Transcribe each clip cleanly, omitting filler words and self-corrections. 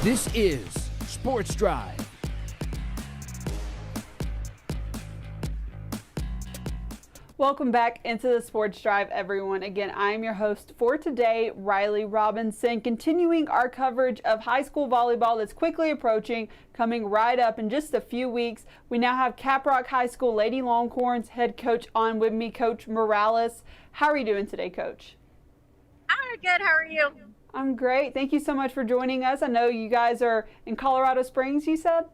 This is Sports Drive. Welcome back into the Sports Drive, everyone. Again, I'm your host for today, Riley Robinson, continuing our coverage of high school volleyball that's quickly approaching, coming right up in just a few weeks. We now have Caprock High School Lady Longhorns head coach on with me, Coach Morales. How are you doing today, Coach? Hi, good. How are you? I'm great. Thank you so much for joining us. I know you guys are in Colorado Springs, you said?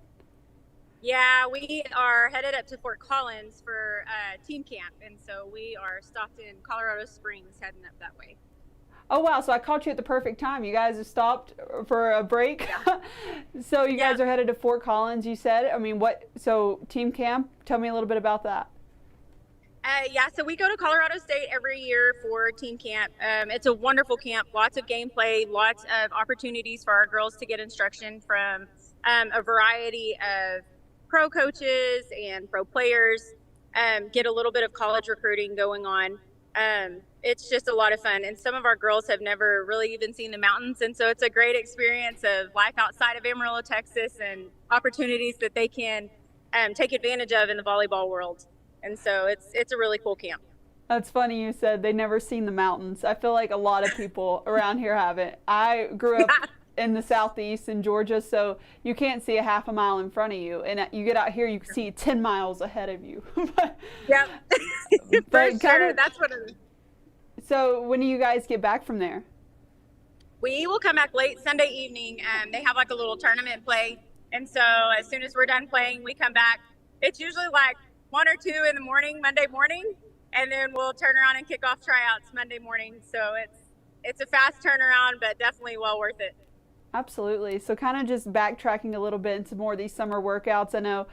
Yeah, we are headed up to Fort Collins for team camp, and so we are stopped in Colorado Springs heading up that way. Oh, wow. So I caught you at the perfect time. You guys have stopped for a break. Yeah. So you guys are headed to Fort Collins, you said. I mean, so team camp, tell me a little bit about that. So we go to Colorado State every year for team camp. It's a wonderful camp, lots of gameplay, lots of opportunities for our girls to get instruction from a variety of pro coaches and pro players, get a little bit of college recruiting going on. It's just a lot of fun. And some of our girls have never really even seen the mountains. And so it's a great experience of life outside of Amarillo, Texas, and opportunities that they can take advantage of in the volleyball world. And so it's a really cool camp. That's funny you said they never seen the mountains. I feel like a lot of people around here haven't. I grew up in the southeast in Georgia, so you can't see a half a mile in front of you, and you get out here, you can see 10 miles ahead of you. Yeah, for sure. That's what it is. So when do you guys get back from there? We will come back late Sunday evening. They have like a little tournament play, and so as soon as we're done playing, we come back. It's usually like 1 or 2 in the morning, Monday morning, and then we'll turn around and kick off tryouts Monday morning. So it's a fast turnaround, but definitely well worth it. Absolutely. So kind of just backtracking a little bit into more of these summer workouts. I know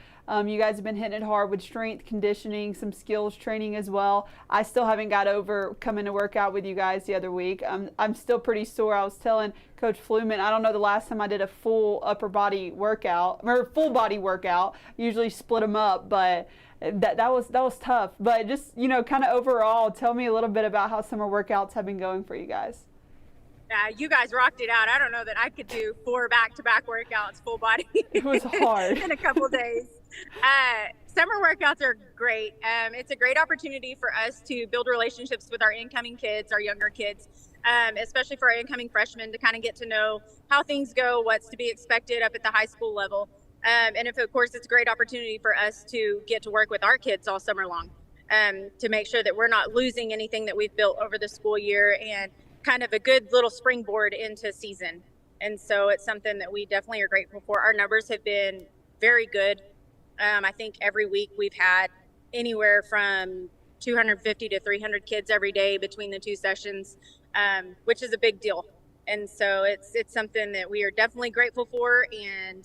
you guys have been hitting it hard with strength conditioning, some skills training as well. I still haven't got over coming to work out with you guys the other week. I'm still pretty sore. I was telling Coach Fluman, I don't know the last time I did a full upper body workout or full body workout. Usually split them up, but that was tough. But just, kind of overall, tell me a little bit about how summer workouts have been going for you guys. You guys rocked it out. I don't know that I could do 4 back-to-back workouts full body. It was hard. In a couple days. Summer workouts are great. It's a great opportunity for us to build relationships with our incoming kids, our younger kids, especially for our incoming freshmen to kind of get to know how things go, what's to be expected up at the high school level. And of course, it's a great opportunity for us to get to work with our kids all summer long, to make sure that we're not losing anything that we've built over the school year, and kind of a good little springboard into season. And so it's something that we definitely are grateful for. Our numbers have been very good. I think every week we've had anywhere from 250 to 300 kids every day between the 2 sessions, which is a big deal. And so it's something that we are definitely grateful for and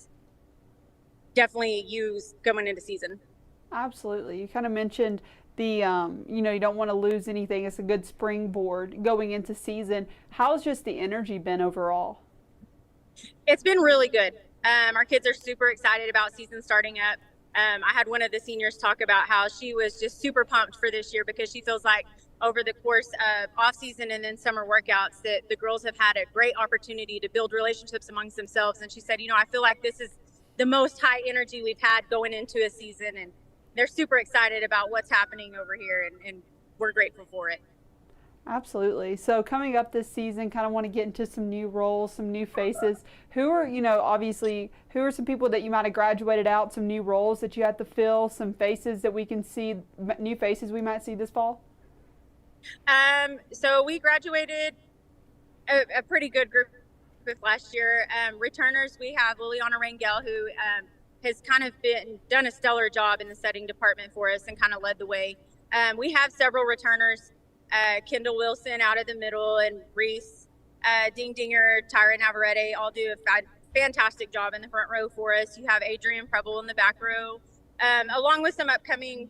definitely use going into season. Absolutely. You kind of mentioned the, you don't want to lose anything. It's a good springboard going into season. How's just the energy been overall? It's been really good. Our kids are super excited about season starting up. I had one of the seniors talk about how she was just super pumped for this year because she feels like over the course of off season and then summer workouts that the girls have had a great opportunity to build relationships amongst themselves. And she said, I feel like this is the most high energy we've had going into a season, and they're super excited about what's happening over here, and we're grateful for it. Absolutely. So coming up this season, kind of want to get into some new roles, some new faces. Who are, obviously, who are some people that you might have graduated out, some new roles that you had to fill, some faces that we can see, new faces we might see this fall? So we graduated a pretty good group last year. Returners, we have Liliana Rangel, who has kind of done a stellar job in the setting department for us and kind of led the way. We have several returners, Kendall Wilson out of the middle, and Reese Ding Dinger, Tyra Navarrete all do a fantastic job in the front row for us. You have Adrian Preble in the back row, along with some upcoming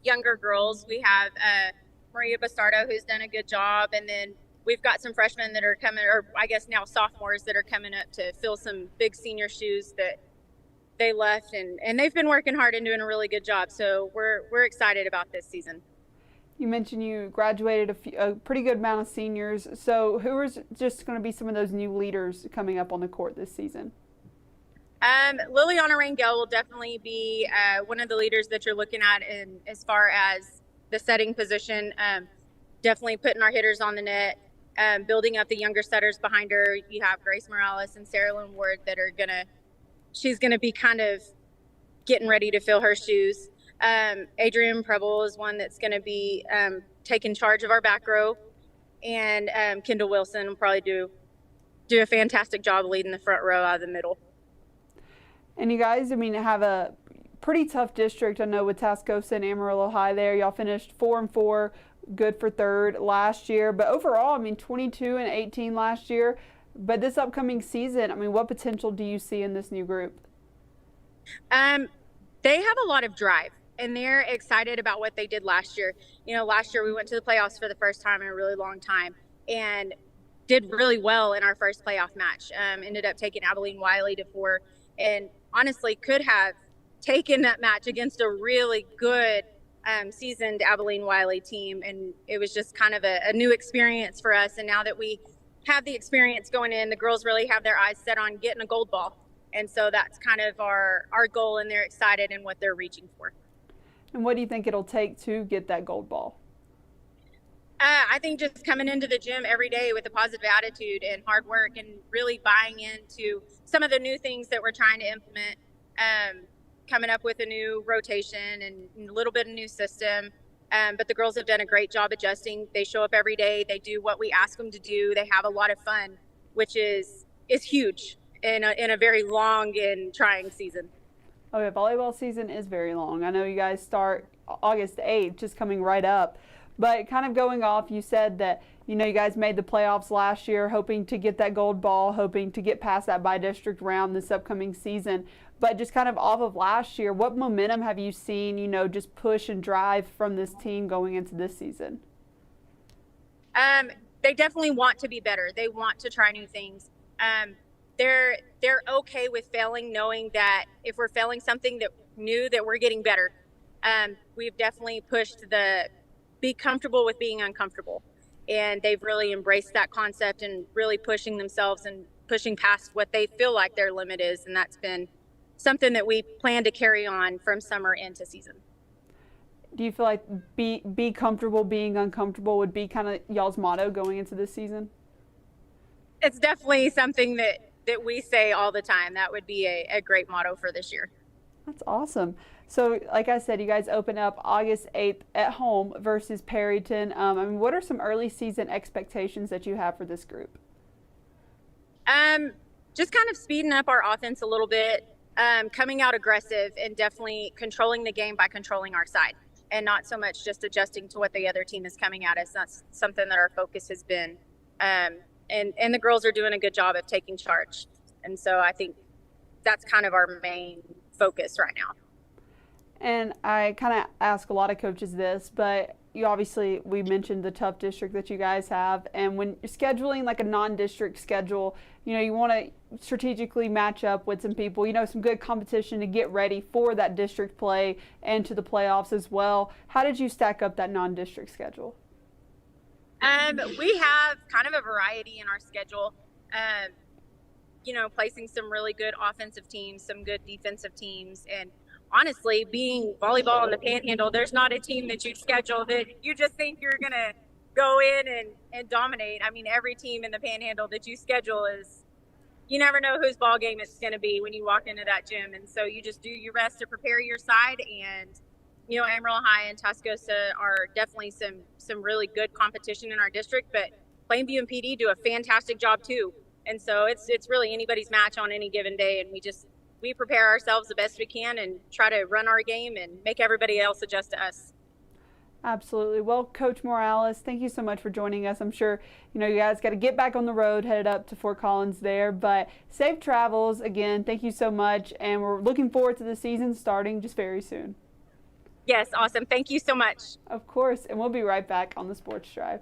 younger girls. We have Maria Bastardo, who's done a good job, and then we've got some freshmen that are coming, or I guess now sophomores, that are coming up to fill some big senior shoes that they left, and they've been working hard and doing a really good job. So we're excited about this season. You mentioned you graduated a pretty good amount of seniors. So who is just going to be some of those new leaders coming up on the court this season? Liliana Rangel will definitely be one of the leaders that you're looking at in as far as the setting position. Definitely putting our hitters on the net, building up the younger setters behind her. You have Grace Morales and Sarah Lynn Ward that are she's gonna be kind of getting ready to fill her shoes. Adrienne Preble is one that's going to be taking charge of our back row, and Kendall Wilson will probably do a fantastic job leading the front row out of the middle. And you guys, I mean, have a pretty tough district. I know with Tascosa and Amarillo High there, y'all finished 4-4, good for third last year. But overall, I mean, 22-18 last year. But this upcoming season, I mean, what potential do you see in this new group? They have a lot of drive, and they're excited about what they did last year. You know, last year we went to the playoffs for the first time in a really long time and did really well in our first playoff match. Ended up taking Abilene Wiley to 4, and honestly could have taken that match against a really good seasoned Abilene Wiley team. And it was just kind of a new experience for us. And now that we have the experience going in, the girls really have their eyes set on getting a gold ball. And so that's kind of our goal, and they're excited in what they're reaching for. And what do you think it'll take to get that gold ball? I think just coming into the gym every day with a positive attitude and hard work, and really buying into some of the new things that we're trying to implement, coming up with a new rotation and a little bit of new system. But the girls have done a great job adjusting. They show up every day. They do what we ask them to do. They have a lot of fun, which is huge in a very long and trying season. Oh yeah, volleyball season is very long. I know you guys start August 8th, just coming right up. But kind of going off, you said that, you know, you guys made the playoffs last year, hoping to get that gold ball, hoping to get past that by-district round this upcoming season. But just kind of off of last year, what momentum have you seen, you know, just push and drive from this team going into this season? They definitely want to be better. They want to try new things. They're okay with failing, knowing that if we're failing something that new, that we're getting better. We've definitely pushed be comfortable with being uncomfortable, and they've really embraced that concept and really pushing themselves and pushing past what they feel like their limit is. And that's been something that we plan to carry on from summer into season. Do you feel like be comfortable being uncomfortable would be kind of y'all's motto going into this season? It's definitely something that we say all the time. That would be a great motto for this year. That's awesome. So like I said, you guys open up August 8th at home versus Perryton. I mean, what are some early season expectations that you have for this group? Just kind of speeding up our offense a little bit, coming out aggressive, and definitely controlling the game by controlling our side, and not so much just adjusting to what the other team is coming at us. That's something that our focus has been. And the girls are doing a good job of taking charge. And so I think that's kind of our main focus right now. And I kind of ask a lot of coaches this, but we mentioned the tough district that you guys have. And when you're scheduling like a non-district schedule, you know, you want to strategically match up with some people, you know, some good competition to get ready for that district play and to the playoffs as well. How did you stack up that non-district schedule? We have kind of a variety in our schedule, you know, placing some really good offensive teams, some good defensive teams. And honestly, being volleyball in the Panhandle, there's not a team that you schedule that you just think you're going to go in and dominate. I mean, every team in the Panhandle that you schedule you never know whose ball game it's going to be when you walk into that gym. And so you just do your best to prepare your side. And you know, Amarillo High and Tascosa are definitely some really good competition in our district, but Plainview and PD do a fantastic job too. And so it's really anybody's match on any given day, and we prepare ourselves the best we can and try to run our game and make everybody else adjust to us. Absolutely. Well, Coach Morales, thank you so much for joining us. I'm sure, you know, you guys got to get back on the road, headed up to Fort Collins there, but safe travels again. Thank you so much, and we're looking forward to the season starting just very soon. Yes, awesome. Thank you so much. Of course, and we'll be right back on the Sports Drive.